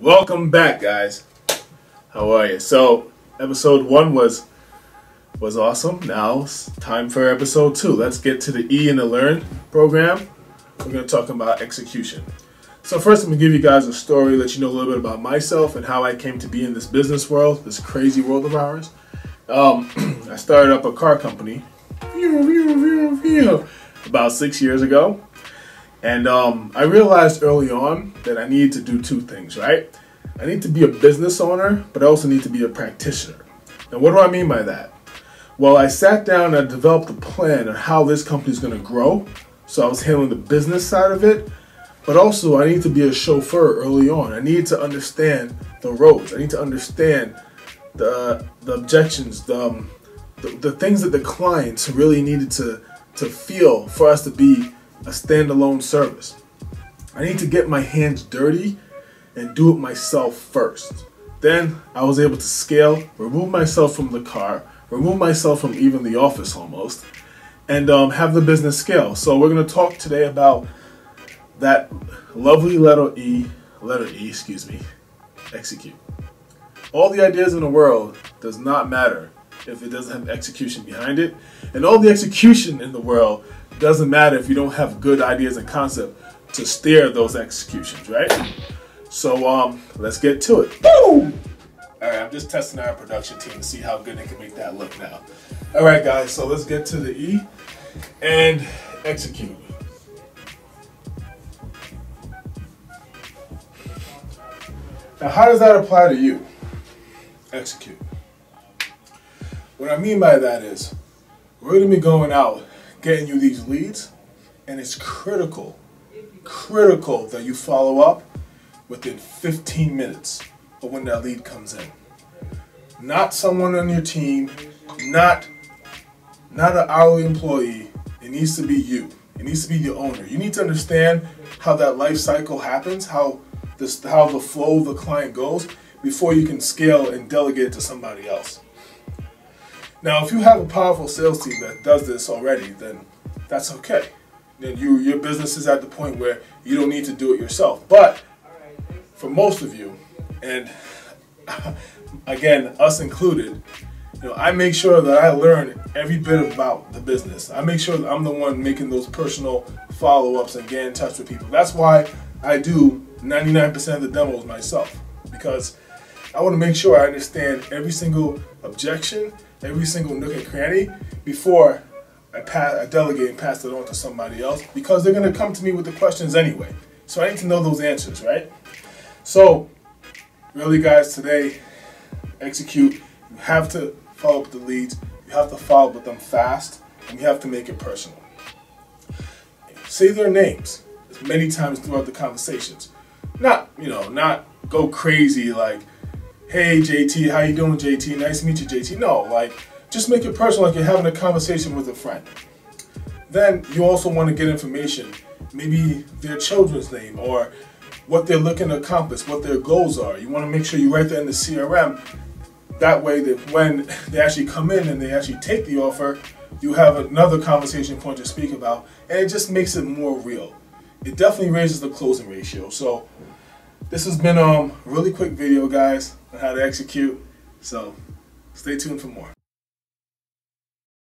Welcome back, guys. How are you? So, episode 1 was awesome. Now it's time for episode 2. Let's get to the E in the L.E.A.R.N program. We're going to talk about execution. So first, I'm going to give you guys a story, let you know a little bit about myself and how I came to be in this business world, this crazy world of ours. I started up a car company about 6 years ago. And I realized early on that I needed to do two things, right? I need to be a business owner, but I also need to be a practitioner. And what do I mean by that? Well, I sat down and I developed a plan on how this company is going to grow. So I was handling the business side of it, but also I need to be a chauffeur early on. I need to understand the roads. I need to understand the objections, the things that the clients really needed to feel for us to be a standalone service. I need to get my hands dirty and do it myself first. Then I was able to scale, remove myself from the car, remove myself from even the office almost, and have the business scale. So we're going to talk today about that lovely letter E, execute. All the ideas in the world does not matter if it doesn't have execution behind it, and all the execution in the world doesn't matter if you don't have good ideas and concept to steer those executions, right? So let's get to it. Boom! Alright, I'm just testing our production team to see how good they can make that look now. Alright guys, so let's get to the E and execute. Now how does that apply to you? Execute. What I mean by that is, we're going to be going out getting you these leads, and it's critical that you follow up within 15 minutes of when that lead comes in. Not someone on your team, not an hourly employee. It needs to be you. It needs to be the owner. You need to understand how that life cycle happens, how the flow of the client goes before you can scale and delegate it to somebody else. Now, if you have a powerful sales team that does this already, then that's okay. Then your business is at the point where you don't need to do it yourself. But for most of you, and again, us included, I make sure that I learn every bit about the business. I make sure that I'm the one making those personal follow-ups and get in touch with people. That's why I do 99% of the demos myself, because I want to make sure I understand every single objection, every single nook and cranny before I delegate and pass it on to somebody else, because they're going to come to me with the questions anyway. So I need to know those answers, right? So really guys, today, execute. You have to follow up with the leads. You have to follow up with them fast, and you have to make it personal. Say their names as many times throughout the conversations. Not go crazy like, hey JT, how you doing JT? Nice to meet you JT. No, like just make it personal, like you're having a conversation with a friend. Then you also want to get information, maybe their children's name or what they're looking to accomplish, what their goals are. You want to make sure you write that in the CRM. That way that when they actually come in and they actually take the offer, you have another conversation point to speak about, and it just makes it more real. It definitely raises the closing ratio. So this has been a really quick video, guys, on how to execute. So stay tuned for more.